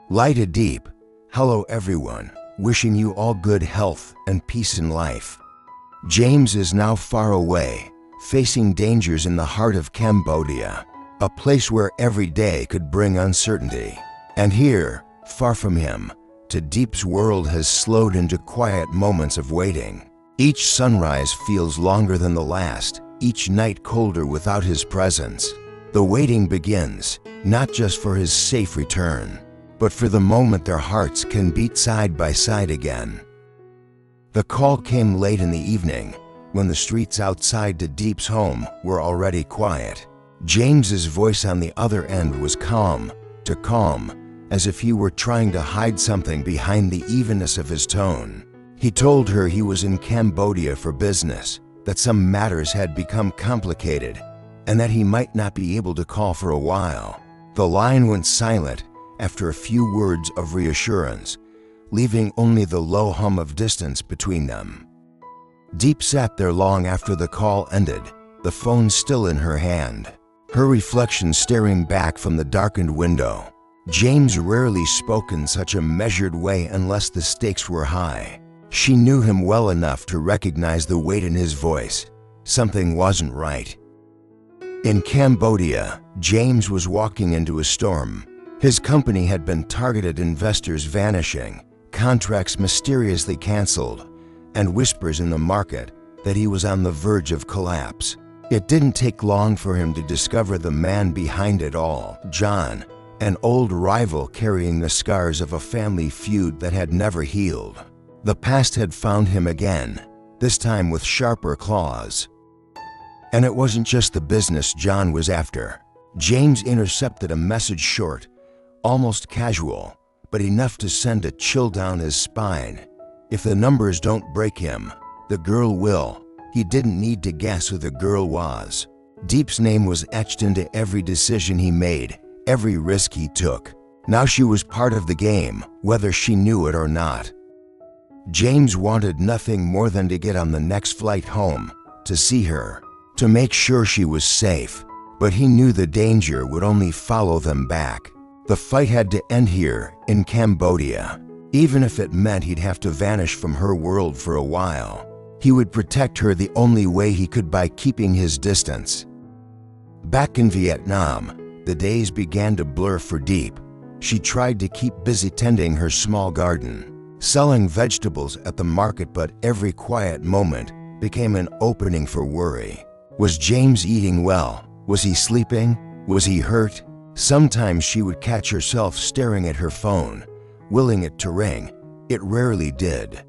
Light a Diep. Hello everyone, wishing you all good health and peace in life. James is now far away, facing dangers in the heart of Cambodia, a place where every day could bring uncertainty. And here, far from him, Diep's world has slowed into quiet moments of waiting. Each sunrise feels longer than the last, each night colder without his presence. The waiting begins, not just for his safe return, but for the moment their hearts can beat side by side again. The call came late in the evening, when the streets outside Diep's home were already quiet. James's voice on the other end was calm, as if he were trying to hide something behind the evenness of his tone. He told her he was in Cambodia for business, that some matters had become complicated, and that he might not be able to call for a while. The line went silent after a few words of reassurance, leaving only the low hum of distance between them. Diep sat there long after the call ended, the phone still in her hand, her reflection staring back from the darkened window. James rarely spoke in such a measured way unless the stakes were high. She knew him well enough to recognize the weight in his voice. Something wasn't right. In Cambodia, James was walking into a storm. His company had been targeted, investors vanishing, contracts mysteriously canceled, and whispers in the market that he was on the verge of collapse. It didn't take long for him to discover the man behind it all, John, an old rival carrying the scars of a family feud that had never healed. The past had found him again, this time with sharper claws. And it wasn't just the business John was after. James intercepted a message short, almost casual, but enough to send a chill down his spine. If the numbers don't break him, the girl will. He didn't need to guess who the girl was. Diep's name was etched into every decision he made, every risk he took. Now she was part of the game, whether she knew it or not. James wanted nothing more than to get on the next flight home, to see her, to make sure she was safe. But he knew the danger would only follow them back. The fight had to end here, in Cambodia. Even if it meant he'd have to vanish from her world for a while. He would protect her the only way he could, by keeping his distance. Back in Vietnam, the days began to blur for Diep. She tried to keep busy tending her small garden, selling vegetables at the market, but every quiet moment became an opening for worry. Was James eating well? Was he sleeping? Was he hurt? Sometimes she would catch herself staring at her phone, willing it to ring. It rarely did.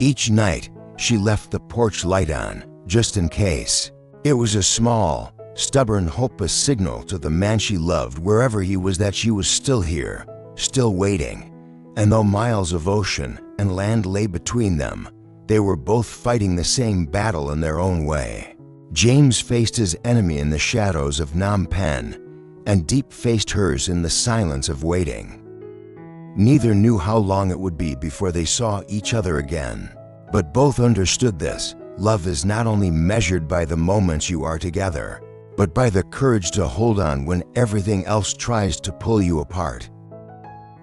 Each night, she left the porch light on, just in case. It was a small, stubborn, hopeless signal to the man she loved, wherever he was, that she was still here, still waiting. And though miles of ocean and land lay between them, they were both fighting the same battle in their own way. James faced his enemy in the shadows of Phnom Penh, and Diep faced hers in the silence of waiting. Neither knew how long it would be before they saw each other again, but both understood this: love is not only measured by the moments you are together, but by the courage to hold on when everything else tries to pull you apart.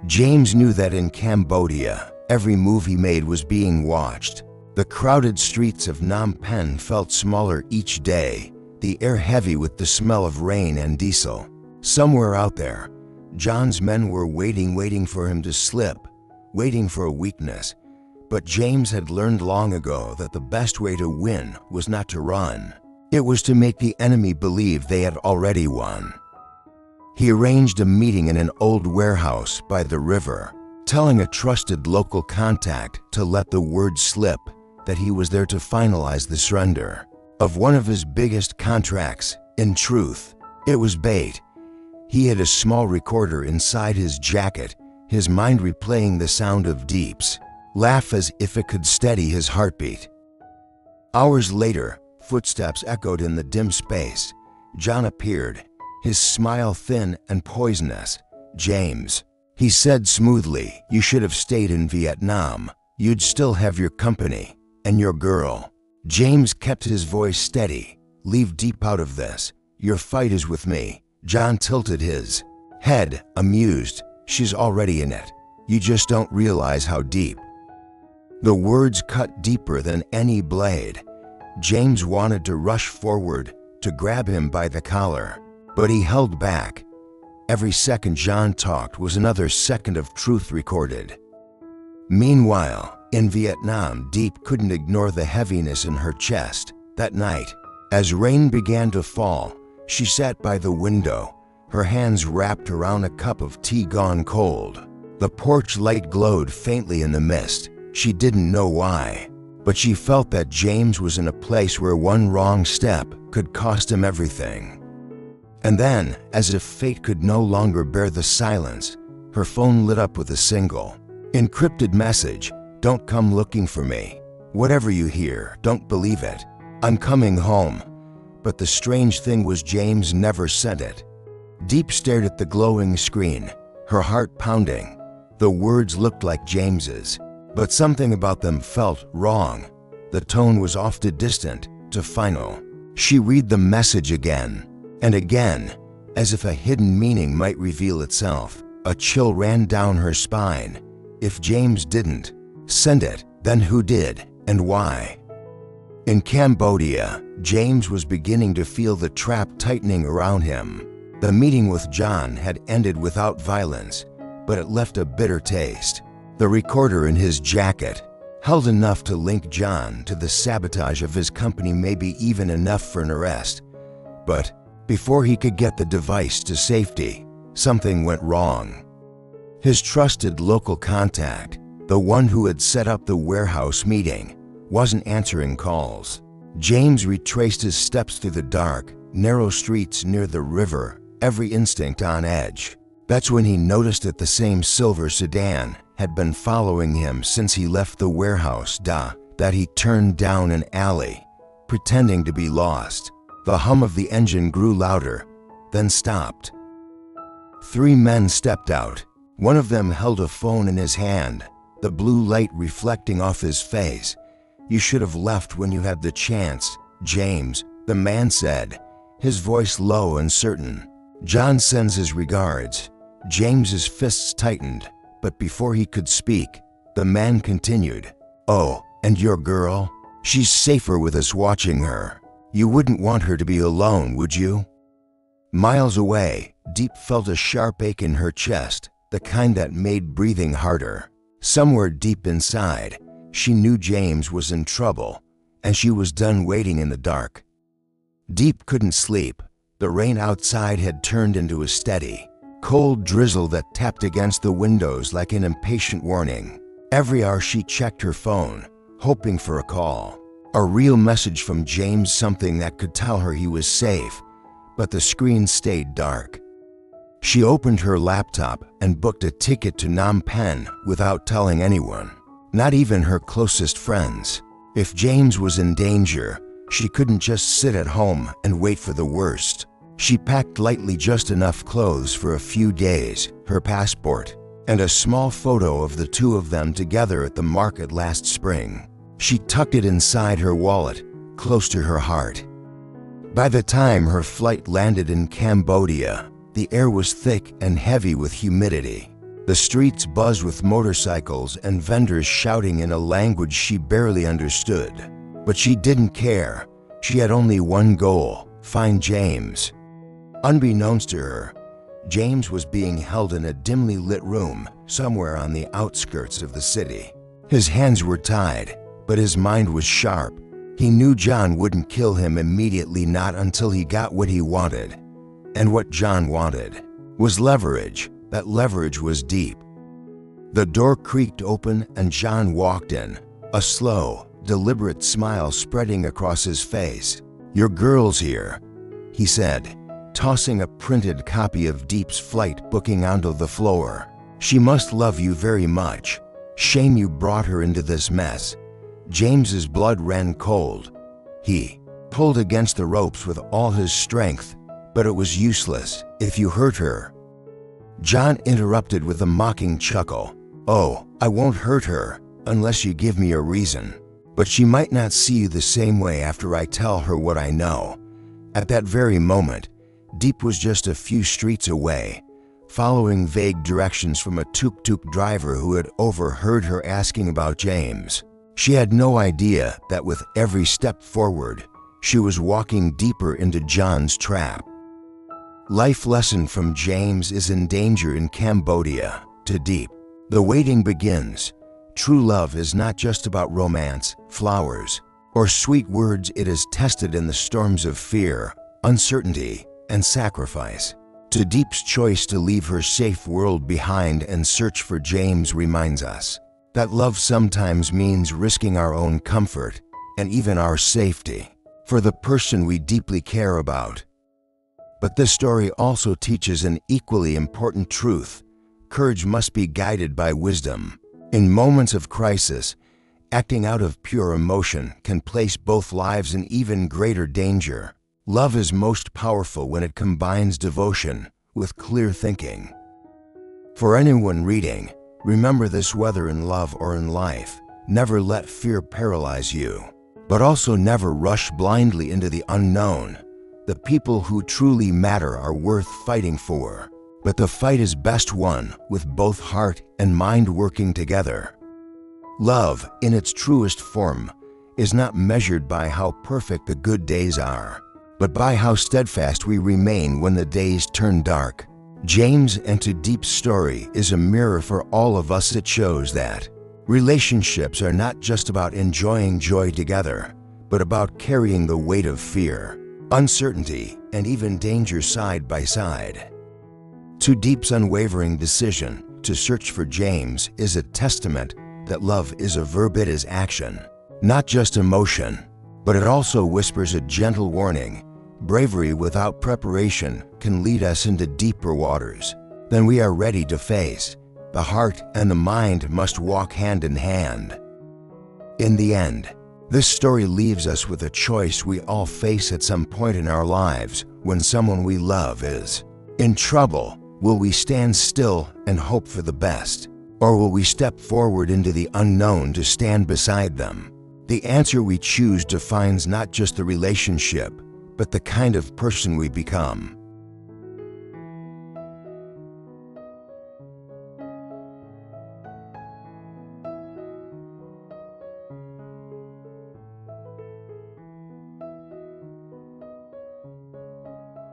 James knew that in Cambodia, every move he made was being watched. The crowded streets of Phnom Penh felt smaller each day, the air heavy with the smell of rain and diesel. Somewhere out there, John's men were waiting for him to slip, waiting for a weakness. But James had learned long ago that the best way to win was not to run. It was to make the enemy believe they had already won. He arranged a meeting in an old warehouse by the river, telling a trusted local contact to let the word slip that he was there to finalize the surrender of one of his biggest contracts. In truth, it was bait. He had a small recorder inside his jacket, his mind replaying the sound of Diep's laugh as if it could steady his heartbeat. Hours later, footsteps echoed in the dim space. John appeared, his smile thin and poisonous. "James," he said smoothly, "you should have stayed in Vietnam. You'd still have your company and your girl." James kept his voice steady. "Leave Diep out of this. Your fight is with me." John tilted his head, amused. She's already in it. You just don't realize how deep." The words cut deeper than any blade. James wanted to rush forward to grab him by the collar, but he held back. Every second John talked was another second of truth recorded. Meanwhile, in Vietnam, Diep couldn't ignore the heaviness in her chest. That night, as rain began to fall, she sat by the window, her hands wrapped around a cup of tea gone cold. The porch light glowed faintly in the mist. She didn't know why, but she felt that James was in a place where one wrong step could cost him everything. And then, as if fate could no longer bear the silence, her phone lit up with a single, encrypted message: "Don't come looking for me. Whatever you hear, don't believe it. I'm coming home." But the strange thing was James never sent it. Diep stared at the glowing screen, her heart pounding. The words looked like James's, but something about them felt wrong. The tone was off, to distant, to final. She read the message again and again, as if a hidden meaning might reveal itself. A chill ran down her spine. If James didn't send it, then who did, and why? In Cambodia, James was beginning to feel the trap tightening around him. The meeting with John had ended without violence, but it left a bitter taste. The recorder in his jacket held enough to link John to the sabotage of his company, maybe even enough for an arrest. But before he could get the device to safety, something went wrong. His trusted local contact, the one who had set up the warehouse meeting, wasn't answering calls. James retraced his steps through the dark, narrow streets near the river, every instinct on edge. That's when he noticed that the same silver sedan had been following him since he left the warehouse, that he turned down an alley, pretending to be lost. The hum of the engine grew louder, then stopped. 3 men stepped out. One of them held a phone in his hand, the blue light reflecting off his face. "You should have left when you had the chance, James," the man said, his voice low and certain. "John sends his regards." James's fists tightened, but before he could speak, the man continued, "Oh, and your girl? She's safer with us watching her. You wouldn't want her to be alone, would you?" Miles away, Diep felt a sharp ache in her chest, the kind that made breathing harder. Somewhere deep inside, she knew James was in trouble, and she was done waiting in the dark. Diep couldn't sleep. The rain outside had turned into a steady, cold drizzle that tapped against the windows like an impatient warning. Every hour she checked her phone, hoping for a call, a real message from James, something that could tell her he was safe, but the screen stayed dark. She opened her laptop and booked a ticket to Phnom Penh without telling anyone, not even her closest friends. If James was in danger, she couldn't just sit at home and wait for the worst. She packed lightly, just enough clothes for a few days, her passport, and a small photo of the two of them together at the market last spring. She tucked it inside her wallet, close to her heart. By the time her flight landed in Cambodia, the air was thick and heavy with humidity. The streets buzzed with motorcycles and vendors shouting in a language she barely understood. But she didn't care. She had only one goal: find James. Unbeknownst to her, James was being held in a dimly lit room somewhere on the outskirts of the city. His hands were tied, but his mind was sharp. He knew John wouldn't kill him immediately, not until he got what he wanted. And what John wanted was leverage. That leverage was Diep. The door creaked open and John walked in, a slow, deliberate smile spreading across his face. "Your girl's here," he said, tossing a printed copy of Diep's flight booking onto the floor. "She must love you very much. Shame you brought her into this mess." James's blood ran cold. He pulled against the ropes with all his strength, but it was useless. "If you hurt her..." John interrupted with a mocking chuckle. "Oh, I won't hurt her unless you give me a reason. But she might not see you the same way after I tell her what I know." At that very moment, Diep was just a few streets away, following vague directions from a tuk-tuk driver who had overheard her asking about James. She had no idea that with every step forward, she was walking deeper into John's trap. Life lesson from James is in danger in Cambodia. To Diep. The waiting begins. True love is not just about romance, flowers, or sweet words. It is tested in the storms of fear, uncertainty, and sacrifice. To Diep's choice to leave her safe world behind and search for James reminds us that love sometimes means risking our own comfort and even our safety for the person we deeply care about. But this story also teaches an equally important truth. Courage must be guided by wisdom. In moments of crisis, acting out of pure emotion can place both lives in even greater danger. Love is most powerful when it combines devotion with clear thinking. For anyone reading, remember this: whether in love or in life, never let fear paralyze you, but also never rush blindly into the unknown. The people who truly matter are worth fighting for, but the fight is best won with both heart and mind working together. Love, in its truest form, is not measured by how perfect the good days are, but by how steadfast we remain when the days turn dark. James and To Diep's story is a mirror for all of us. It shows that relationships are not just about enjoying joy together, but about carrying the weight of fear, uncertainty, and even danger side by side. To Diep's unwavering decision to search for James is a testament that love is a verb. It is action, not just emotion, but it also whispers a gentle warning. Bravery without preparation can lead us into deeper waters than we are ready to face. The heart and the mind must walk hand in hand. In the end, this story leaves us with a choice we all face at some point in our lives. When someone we love is in trouble, will we stand still and hope for the best? Or will we step forward into the unknown to stand beside them? The answer we choose defines not just the relationship, but the kind of person we become.